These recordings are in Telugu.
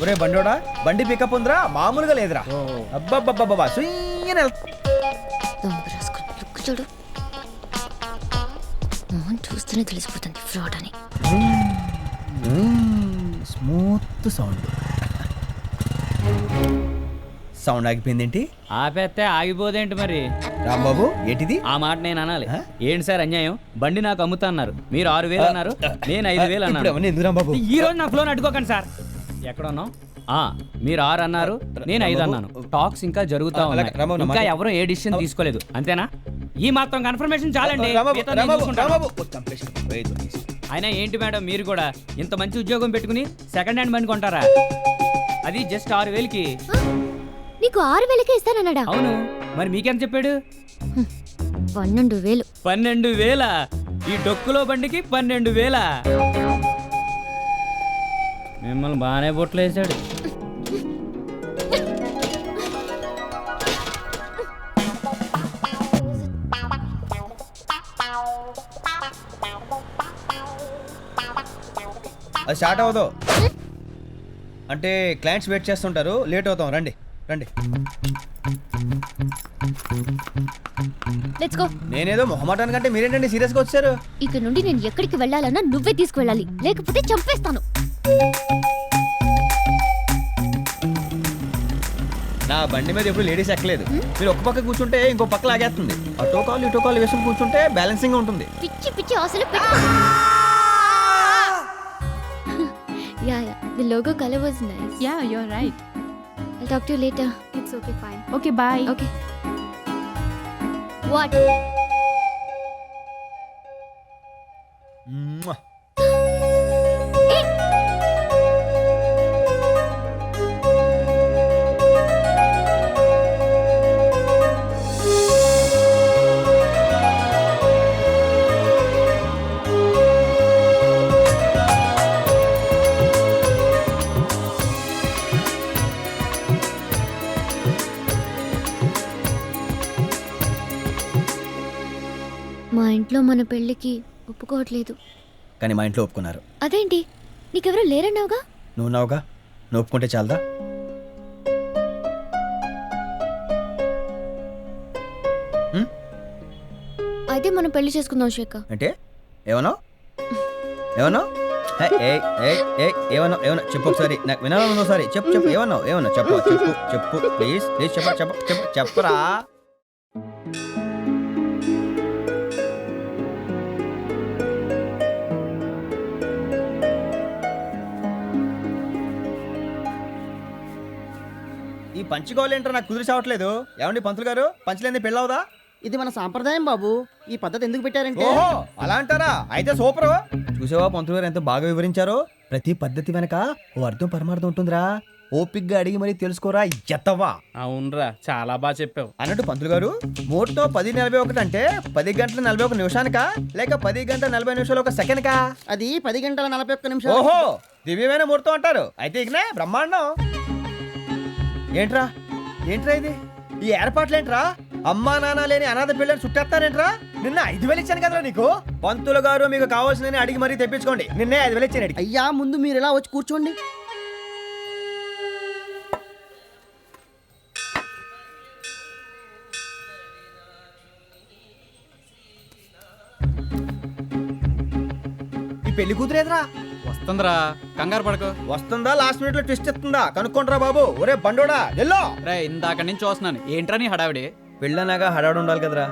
ఒరే బండోడా, బండి పికప్ ఉందిరా, మామూలుగా లేదురా. అబ్బబ్బబ్బబ్బా సుయ్యన చూడు మోహన్ చూస్తూనే తెలిసిపోతుంది ఫ్రాడ్ అని. Smooth sound. సౌండ్ ఆగిపోయిందేంటి? ఆపేస్తే ఆగిపోదేంటి మరి? రాంబాబు ఏంటిది? ఆ మాట నేను అనాలి? ఏంటి సార్ అన్యాయం? బండి నాకు అమ్ముతా అన్నారు, మీరు 6,000 అన్నారు, నేను 5,000 అన్నాను. ఎందుకు రాంబాబు? ఈ రోజు నా ఫ్లోన్ అడ్డుకోకండి సార్. ఎక్కడ ఉన్నావు? మీరు 6 అన్నారు, నేను 5 అన్నాను. టాక్స్ ఇంకా జరుగుతా ఉన్నాయి, ఇంకా ఎవరు ఏ డిసిషన్ తీసుకోలేదు, అంతేనా? ఈ మాత్రం కన్ఫర్మేషన్ చాలండి. అయినా ఏంటి మేడం మీరు కూడా ఇంత మంచి ఉద్యోగం పెట్టుకుని సెకండ్ హ్యాండ్ బండి కొంటారా? అది జస్ట్ 6,000కి. నీకు 6,000కే ఇస్తానన్నాడా? అవును, మరి మీకేం చెప్పాడు? 12,000. 12,000? ఈ డొక్కులో బండికి 12,000? మిమ్మల్ని బాగానే బొట్లు వేసాడు. అది స్టార్ట్ అవ్వదు అంటే క్లయింట్స్ వెయిట్ చేస్తుంటారు, లేట్ అవుతాం. రండి రండి. Let's go. నేనేదో మొహమాటానికంటే మీరేంటండి సీరియస్గా వచ్చారు? ఇక నుండి నేను ఎక్కడికి వెళ్ళాలన్నా నువ్వే తీసుకువెళ్ళాలి, లేకపోతే చంపేస్తాను. నా బండి మీద ఎప్పుడు లేడీస్ ఎక్కలేదు. మీరు ఒక పక్క కూర్చుంటే ఇంకో పక్క లాగేస్తుంది. అటో కాలు ఇటో కాలు వేసుకుని కూర్చుంటే బ్యాలెన్సింగ్ ఉంటుంది. పిచ్చి పిచ్చి ఆశలు పెట్టు. Yeah, the logo color was nice. Yeah, you're right. I'll talk to you later. It's okay, fine. Okay, bye. Okay. What? మా ఇంట్లో మన పెళ్ళికి ఒప్పుకోవట్లేదు. కానీ మా ఇంట్లో ఒప్పుకున్నారు. అదేంటి, నీకెవరూ లేరన్నావుగా? నువ్వు నావుగా, నువ్వు ఒప్పుకుంటే చాలదా? అయితే మనం పెళ్లి చేసుకుందాం శేఖ. అంటే ఏమన్నా ఏమన్నా ఏమన్నా ఏమన్నా చెప్పు ఒకసారి, నాకు వినాలను ఒకసారి చెప్పు చెప్పు. ఏమన్నావు ఏమన్నా చెప్పు చెప్పు చెప్పు ప్లీజ్ ప్లీజ్ చెప్ప చెప్ప చెప్పు చెప్పరా. ఈ పంచుకోవాలి ఏంటో నాకు కుదిరి చావట్లేదు. ఏమండి పంతులు గారు, పంచలేని పెళ్ళవుదా? ఇది మన సాంప్రదాయం బాబు. ఈ పద్ధతి ఎందుకు పెట్టారంటే. ఓహో అలా అంటారా? అయితే సూపర్. చూసావా పంతులు గారు ఎంత బాగా వివరించారో. ప్రతి పద్ధతి వెనక ఓ అర్థం పరమార్థం ఉంటుందిరా. ఓపిగ్గా అడిగి మరీ తెలుసుకోరా ఎత్తవా. అవునరా, చాలా బాగా చెప్పావు. అన్నట్టు పంతులు గారు, ముహూర్తం 10:41 అంటే 10 గంటల 41 నిమిషానికా లేక 10 గంటల 40 నిమిషాలు 1 సెకండ్కా? అది 10 గంటల 41 నిమిషాలు. ఓహో దివ్యమైన ముహూర్తం అంటారు. అయితే ఇకనే బ్రహ్మాండం. ఏంట్రా ఏంట్రా ఇది? ఈ ఏర్పాట్లేంట్రా? అమ్మా నాన్న లేని అనాథ పిల్లలు చుట్టేస్తారేంట్రా? నిన్న 5,000 ఇచ్చాను కదరా నీకు. పంతులు గారు మీకు కావాల్సిన అడిగి మరీ తెప్పించుకోండి. నిన్నే 5,000 ఇచ్చాను. అయ్యా ముందు మీరు ఇలా వచ్చి కూర్చోండి. ఈ పెళ్లి కూతురేదిరా? వస్తుందిరా, కంగారు పడకు. వస్తుందా లాస్ట్ మినిట్ లో ట్విస్ట్ ఇస్తుందా కనుక్కుంటారా బాబు. ఒరే బండోడా ఎల్లో రే, ఇందాక నుంచి చూస్తున్నాను, ఏంట్రా నీ హడావిడి? పెళ్ళనాగా హడావుడు ఉండాలి కదరా.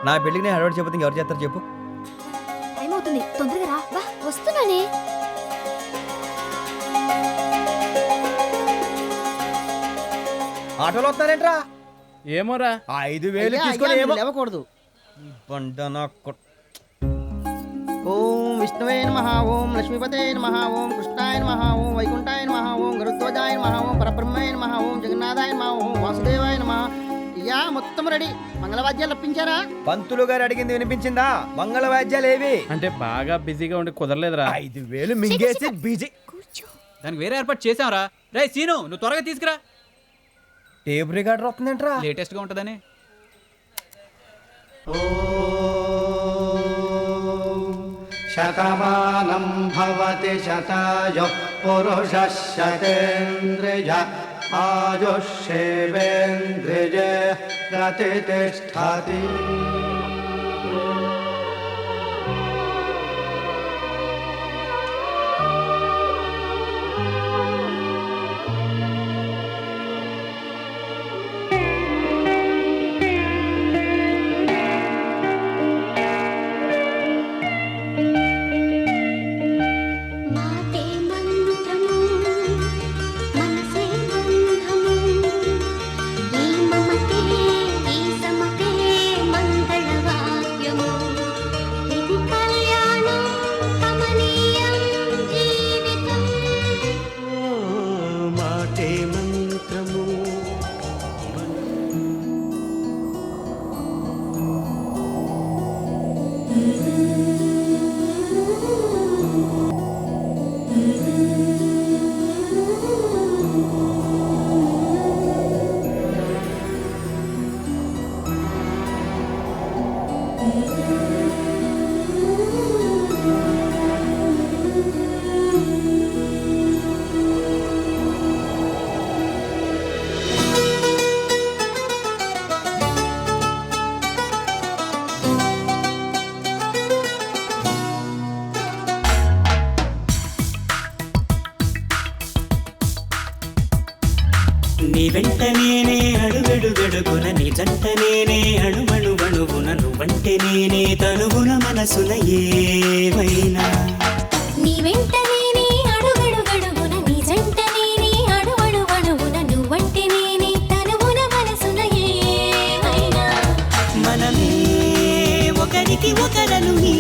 నా పెళ్లికి నేను హడావుడు చెప్పితే ఎవరు చేస్తారు చెప్పు? టైం అవుతుంది, తొందరగా రా. వా వస్తున్నానే. ఆటోలో వస్తారేంట్రా? ఏమోరా, 5,000 తీసుకొని ఏమో లేవకూడదు. బండనా ఓం విష్ణువే నమః, ఓం లక్ష్మీపతే నమః, ఓం కృష్ణాయ నమః, ఓం వైకుంఠాయ నమః, ఓం గరుత్వజాయ నమః, ఓం పరబ్రహ్మాయ నమః, ఓం జగన్నాథాయ నమః, ఓం వాసుదేవాయ నమః. అయ్యా మొత్తం రెడీ. మంగళవాద్యాలు అప్పించారా? పంతులు గారు అడిగింది వినిపించిందా? మంగళ వాద్యాలు ఏవి అంటే బాగా బిజీగా ఉండి కుదరలేదురా. 5,000 మింగేసి బిజీ. దానికి వేరే ఏర్పాటు చేసాంరా. రే సీను, నువ్వు త్వరగా తీసుకురా. Tape recorder వస్తుందంట్రా. లేటెస్ట్ గా ఉంటదని. శతమానం భవతి శతాయుః పురుషः శతేంద్రియ ఆయుష్యేవేంద్రియే ప్రతిష్టతి. మాటే మంత్రము మనసే బంధము ఈ మమతే ఈ సమతే మంగళవాక్యము ఇది కళ్యాణం కమనీయం జీవితం. మాటే మంత్రము. నీ వెంట నేనే అడుగడుగడుగున నీ జంట నేనే అణువణువణువున నువ్వంటే నేనే తనువున మనసున ఏమైనా. నీ వెంట నేనే అడుగడుగడుగున నీ జంట నేనే అడువడువడువున నువ్వంటే నేనే తనువున మనసున ఏమైనా. మనమే ఒకరికి ఒకరను ఈ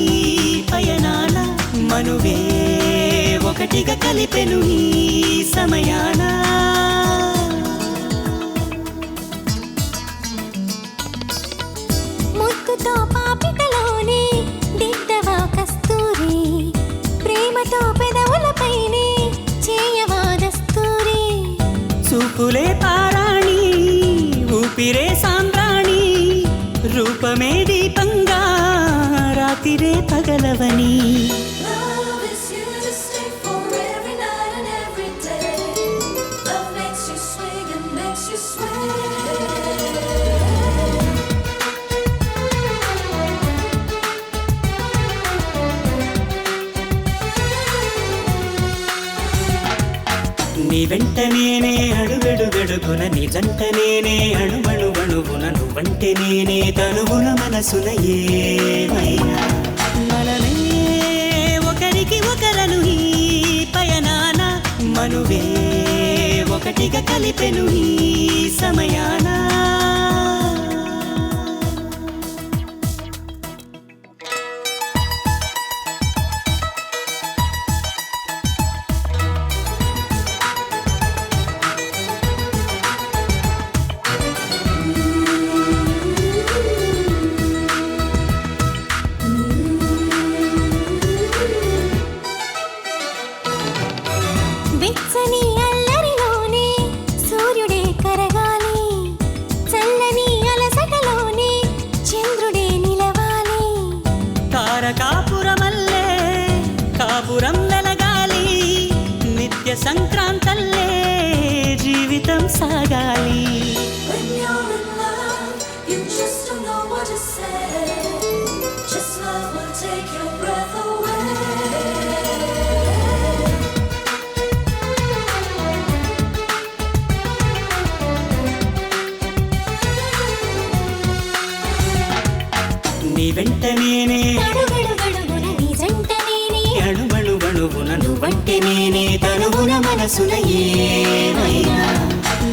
పయనాన మనువే ఒకటిగా కలిపెను ఈ సమయాన. ముద్దుతో పాపిటలోనే దిద్దవా కస్తూరి ప్రేమతో పెదవులపైనే చేయవా దస్తూరి. చూపులే పారాణి ఊపిరే సాంబ్రాణి రూపమే దీపంగా రాతిరే పగలవని. నీ వెంట నేనే అడుగడుగడుగున నీ జంట నేనే అణువణువణువున నువ్వంటే నేనే తనువున మనసున ఏమైనా. మనమే ఒకరికి ఒకరను ఈ పయనాన మనువే ఒకటిగా కలిపెను ఈ సమయాన. వెచ్చని అల్లరిలోనే సూర్యుడే కరగాలి చల్లని అలసటలోనే చంద్రుడే నిలవాలి. తారకాపురమల్లే కాపురం వెలగాలి నిత్య సంక్రాంతల్లే జీవితం సాగాలి. నీ వెంట నేనే అడుగడుగడుగున నీ జంట నేనే అణువణువణువున నువ్వంటే నేనే తనువున మనసున ఏమైనా.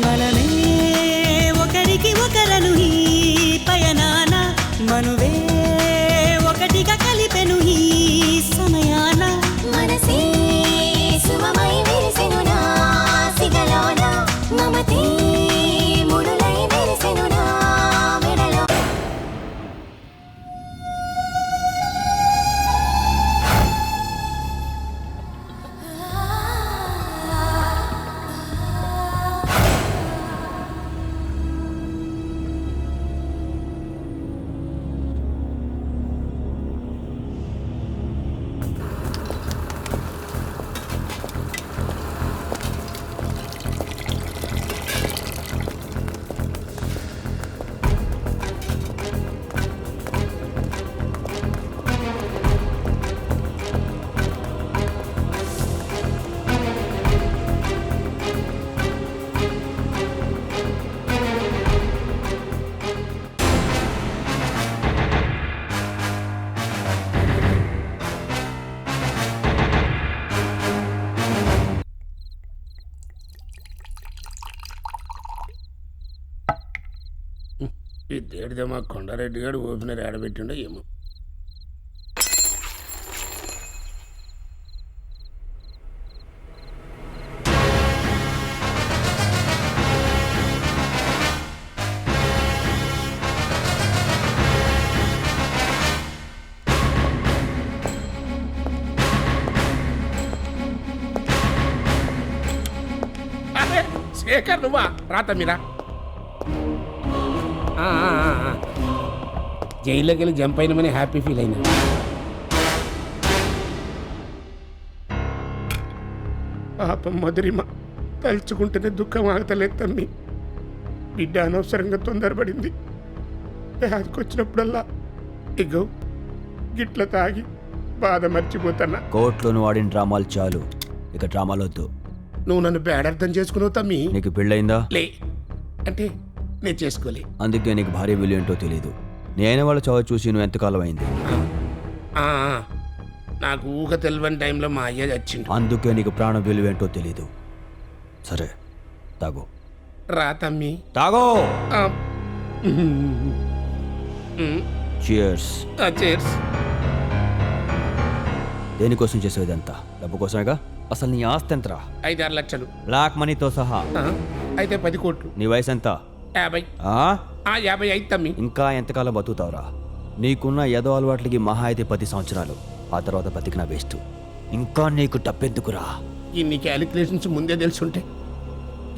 మనమే ఒకరికి ఒకరను ఈ పయనాన మనువే ఒకటిగా కలిపెను ఈ సమయాన. మనసే సుమమై విరిసెను నా సిగలోన మమతే ముడులై విరిసెను నా మెడలో. ఏడితే మా కొండారెడ్డి గారు ఓపెనర్ ఆడబెట్టిండో ఏమో. అరే, శేఖర్ నువ్వా? రాత మీరా జైల్లోకి వెళ్ళి జంప్ అయినామని హ్యాపీ ఫీల్ అయినా. పాపం మధురిమ తలుచుకుంటేనే దుఃఖం ఆగతలేదు తమ్మి. బిడ్డ అనవసరంగా తొందరపడింది. వ్యాధికి వచ్చినప్పుడల్లా ఇగో గిట్ల తాగి బాధ మర్చిపోతున్నా. కోర్టులోను వాడిన డ్రామాలు చాలు, ఇక డ్రామాలు వద్దు. నువ్వు నన్ను బ్యాడ్ అర్థం చేసుకున్నావు తమ్మి. నీకు పెళ్ళయిందా? లే అంటే నేను చేసుకోలే. అందుకే నీకు భార్య విలువ ఏంటో తెలీదు. నేను వాళ్ళ చావు చూసి నువ్వు ఎంతకాలం అయింది? ఆ, నాకు ఊహ తెలియని టైంలో మా అయ్య చచ్చిండు. అందుకే నీకు ప్రాణ విలువ ఏంటో తెలీదు. సరే తాగు. రా తమ్మి తాగో. ఆ, చియర్స్. చేర్స్. దేనికోసం చేసేదంతా? డబ్బు కోసమేగా. అసలు నీ ఆస్తి ఎంతరా? 5-6 లక్షలు. బ్లాక్ మనీతో సహా. ఆ, అయితే 10 కోట్లు. నీ వయసు ఎంత? 50. ఆ? 50 అయితే తమ్మి. ఇంకా ఎంతకాలం బతుకుతావురా? నీకున్న ఏదో అలవాట్లకి మహా అయితే 10 సంవత్సరాలు. ఆ తర్వాత బతికినా వేస్ట్. ఇంకా నీకు డబ్బెందుకురా? ఇన్ని క్యాలిక్యులేషన్స్ ముందే తెలుసుంటే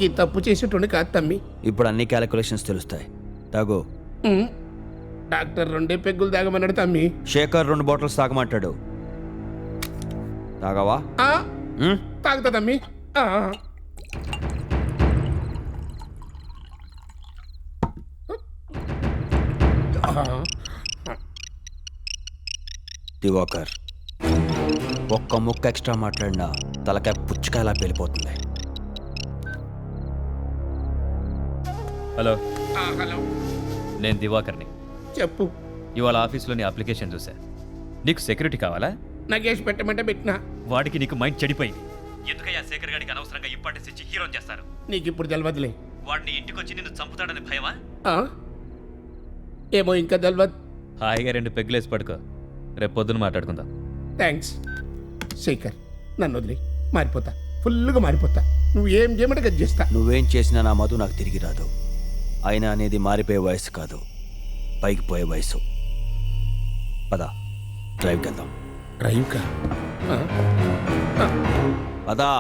ఈ తప్పు చేసేటోని కాదు తమ్మి. ఇప్పుడు అన్ని క్యాలిక్యులేషన్స్ తెలుస్తాయి. తాగు. డాక్టర్ 2 పెగ్గులు తాగమన్నాడు తమ్మి. శేఖర్ 2 బాటిల్స్ తాగమంటాడు. తాగవా? ఆ, తాగుతా తమ్మి. ఆ. దివాకర్, ఒక్క ముక్క ఎక్స్ట్రా మాట్లాడినా తలకాయ పుచ్చకాయలా పేలిపోతుంది. హలో, హలో, నేను దివాకర్ని. చెప్పు. ఇవాళ ఆఫీస్లోని అప్లికేషన్ చూసా. నీకు సెక్యూరిటీ కావాలా? నగేష్ పెట్టమంటే పెట్టినా. వాడికి నీకు మైండ్ చెడిపోయింది. ఎందుకయ్యా శేఖర్ గారికి అనవసరంగా ఇంపార్టెన్స్ ఇచ్చి హీరో చేస్తారు? నీకు ఇప్పుడు తెలియదులే. వాడిని ఇంటికి వచ్చి నిన్ను చంపుతాడని భయమా? ఏమో ఇంకా తెలియదు. హాయిగా 2 పెగ్గులేసి పడుకో. రేపు పొద్దున మాట్లాడుకుందాం. థ్యాంక్స్ శేఖర్. నన్ను వదిలే, మారిపోతా. ఫుల్గా మారిపోతా. నువ్వు ఏం చేయమంటే గది చేస్తా. నువ్వేం చేసినా నా మధు నాకు తిరిగి రాదు. అయినా అనేది మారిపోయే వయసు కాదు, పైకి పోయే వయసు. పద, డ్రైవ్కి వెళ్దాం. డ్రైవ్ కా? పదా.